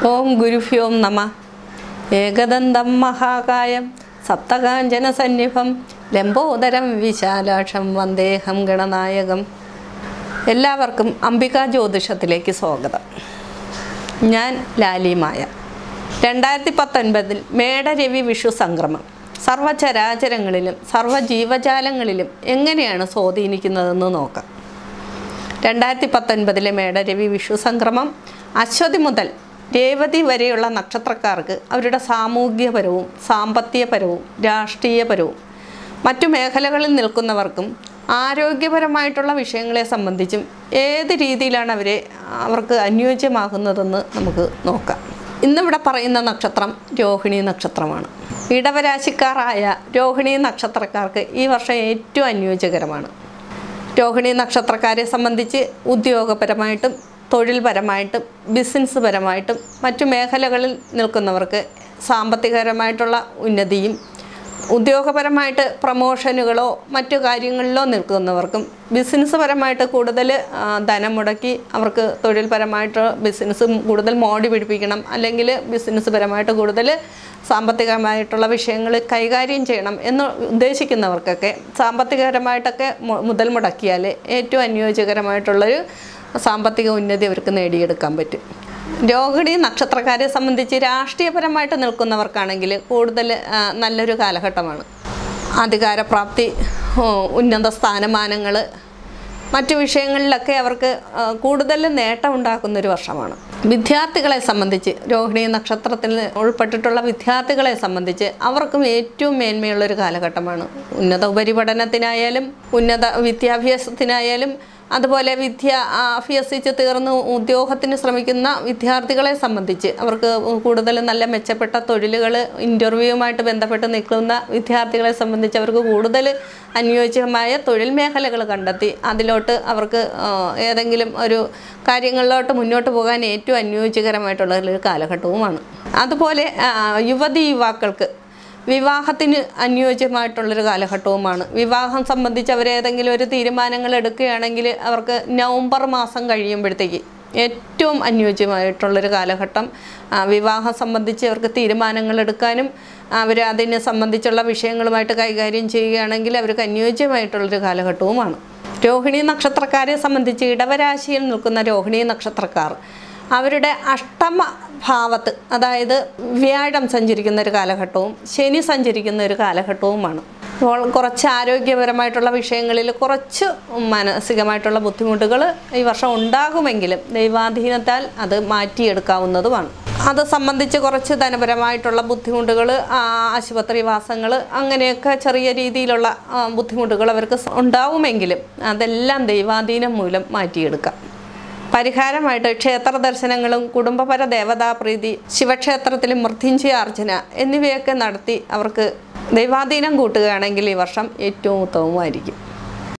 ഓം ഗുരുഭ്യോ നമഃ. ഏകദന്തം മഹാകായം സപ്തകാഞ്ചന സന്നിഭം ലംബോദരം വിശാലാക്ഷം വന്ദേഹം ഗണനായകം. എല്ലാവർക്കും അംബികാ ജ്യോതിഷത്തിലേക്ക് സ്വാഗതം. ഞാൻ ലാലിമായ. 2019 മേടരവി വിഷു സംക്രമം സർവചരാചരങ്ങളിലും സർവജീവജാലങ്ങളിലും എങ്ങനെയാണ് സ്വാധീനിക്കുന്നതെന്ന് നോക്കാം. 2019 മേടരവി വിഷു സംക്രമം അശ്വതി മുതൽ രേവതി വരെയുള്ള നക്ഷത്രക്കാർക്ക് അവരുടെ സാമൂഹ്യപരവും സാമ്പത്തികപരവും രാഷ്ട്രീയപരവും മറ്റു മേഖലകളിൽ നിൽക്കുന്നവർക്കും ആരോഗ്യപരമായിട്ടുള്ള വിഷയങ്ങളെ സംബന്ധിച്ചും ഏത് രീതിയിലാണ് അവർക്ക് അനുയോജ്യമാകുന്നതെന്ന് നമുക്ക് നോക്കാം. ഇന്നിവിടെ പറയുന്ന നക്ഷത്രം രോഹിണി നക്ഷത്രമാണ്. ഇടവരാശിക്കാരായ രോഹിണി നക്ഷത്രക്കാർക്ക് ഈ വർഷം ഏറ്റവും അനുയോജ്യകരമാണ്. രോഹിണി നക്ഷത്രക്കാരെ സംബന്ധിച്ച് ഉദ്യോഗപരമായിട്ടും തൊഴിൽപരമായിട്ടും ബിസിനസ് പരമായിട്ടും മറ്റു മേഖലകളിൽ നിൽക്കുന്നവർക്ക് സാമ്പത്തികപരമായിട്ടുള്ള ഉന്നതിയും ഉദ്യോഗപരമായിട്ട് പ്രമോഷനുകളോ മറ്റു കാര്യങ്ങളിലോ നിൽക്കുന്നവർക്കും ബിസിനസ് പരമായിട്ട് കൂടുതൽ ധനം മുടക്കി അവർക്ക് തൊഴിൽപരമായിട്ട് ബിസിനസ് കൂടുതൽ മോടി പിടിപ്പിക്കണം, അല്ലെങ്കിൽ ബിസിനസ് പരമായിട്ട് കൂടുതൽ സാമ്പത്തികമായിട്ടുള്ള വിഷയങ്ങൾ കൈകാര്യം ചെയ്യണം എന്ന് ഉദ്ദേശിക്കുന്നവർക്കൊക്കെ സാമ്പത്തികപരമായിട്ടൊക്കെ മുതൽ മുടക്കിയാൽ ഏറ്റവും അനുയോജ്യകരമായിട്ടുള്ളൊരു സാമ്പത്തിക ഉന്നതി അവർക്ക് നേടിയെടുക്കാൻ പറ്റും. രോഹിണി നക്ഷത്രക്കാരെ സംബന്ധിച്ച് രാഷ്ട്രീയപരമായിട്ട് നിൽക്കുന്നവർക്കാണെങ്കിൽ കൂടുതൽ നല്ലൊരു കാലഘട്ടമാണ്. അധികാരപ്രാപ്തി, ഉന്നത സ്ഥാനമാനങ്ങൾ, മറ്റു വിഷയങ്ങളിലൊക്കെ അവർക്ക് കൂടുതൽ നേട്ടം ഉണ്ടാക്കുന്നൊരു വർഷമാണ്. വിദ്യാർത്ഥികളെ സംബന്ധിച്ച് രോഹിണി നക്ഷത്രത്തിൽ ഉൾപ്പെട്ടിട്ടുള്ള വിദ്യാർത്ഥികളെ സംബന്ധിച്ച് അവർക്കും ഏറ്റവും മേന്മയുള്ളൊരു കാലഘട്ടമാണ്. ഉന്നത ഉപരിപഠനത്തിനായാലും ഉന്നത വിദ്യാഭ്യാസത്തിനായാലും അതുപോലെ അഭ്യസിച്ച് തീർന്ന് ഉദ്യോഗത്തിന് ശ്രമിക്കുന്ന വിദ്യാർത്ഥികളെ സംബന്ധിച്ച് അവർക്ക് കൂടുതൽ നല്ല മെച്ചപ്പെട്ട തൊഴിലുകൾ, ഇൻ്റർവ്യൂവുമായിട്ട് ബന്ധപ്പെട്ട് നിൽക്കുന്ന വിദ്യാർത്ഥികളെ സംബന്ധിച്ച് അവർക്ക് കൂടുതൽ അനുയോജ്യമായ തൊഴിൽ മേഖലകൾ കണ്ടെത്തി അതിലോട്ട് അവർക്ക് ഏതെങ്കിലും ഒരു കാര്യങ്ങളിലോട്ട് മുന്നോട്ട് പോകാൻ ഏറ്റവും അനുയോജ്യകരമായിട്ടുള്ളൊരു കാലഘട്ടവുമാണ്. അതുപോലെ യുവാക്കൾക്ക് വിവാഹത്തിന് അനുയോജ്യമായിട്ടുള്ളൊരു കാലഘട്ടവുമാണ്. വിവാഹം സംബന്ധിച്ച് അവരേതെങ്കിലും ഒരു തീരുമാനങ്ങൾ എടുക്കുകയാണെങ്കിൽ അവർക്ക് നവംബർ മാസം കഴിയുമ്പോഴത്തേക്ക് ഏറ്റവും അനുയോജ്യമായിട്ടുള്ളൊരു കാലഘട്ടം. വിവാഹം സംബന്ധിച്ച് അവർക്ക് തീരുമാനങ്ങൾ എടുക്കാനും അതിനെ സംബന്ധിച്ചുള്ള വിഷയങ്ങളുമായിട്ട് കൈകാര്യം ചെയ്യുകയാണെങ്കിൽ അവർക്ക് അനുയോജ്യമായിട്ടുള്ളൊരു കാലഘട്ടവുമാണ്. രോഹിണി നക്ഷത്രക്കാരെ സംബന്ധിച്ച് ഇടവരാശിയിൽ നിൽക്കുന്ന രോഹിണി നക്ഷത്രക്കാർ അവരുടെ അഷ്ടമ ഭാവത്ത്, അതായത് വ്യാഴം സഞ്ചരിക്കുന്ന ഒരു കാലഘട്ടവും ശനി സഞ്ചരിക്കുന്ന ഒരു കാലഘട്ടവുമാണ്. അപ്പോൾ കുറച്ച് ആരോഗ്യപരമായിട്ടുള്ള വിഷയങ്ങളിൽ കുറച്ച് മാനസികമായിട്ടുള്ള ബുദ്ധിമുട്ടുകൾ ഈ വർഷം ഉണ്ടാകുമെങ്കിലും ദൈവാധീനത്താൽ അത് മാറ്റിയെടുക്കാവുന്നതുമാണ്. അത് സംബന്ധിച്ച് കുറച്ച് ധനപരമായിട്ടുള്ള ബുദ്ധിമുട്ടുകൾ, ആശുപത്രിവാസങ്ങൾ, അങ്ങനെയൊക്കെ ചെറിയ രീതിയിലുള്ള ബുദ്ധിമുട്ടുകൾ അവർക്ക് ഉണ്ടാവുമെങ്കിലും അതെല്ലാം ദൈവാധീനം മൂലം മാറ്റിയെടുക്കാം. പരിഹാരമായിട്ട് ക്ഷേത്ര ദർശനങ്ങളും കുടുംബപര ദേവതാപ്രീതി, ശിവക്ഷേത്രത്തിലും മൃത്യുഞ്ജയാർച്ചന എന്നിവയൊക്കെ നടത്തി അവർക്ക് ദൈവാധീനം കൂട്ടുകയാണെങ്കിൽ ഈ വർഷം ഏറ്റവും ഉത്തമമായിരിക്കും.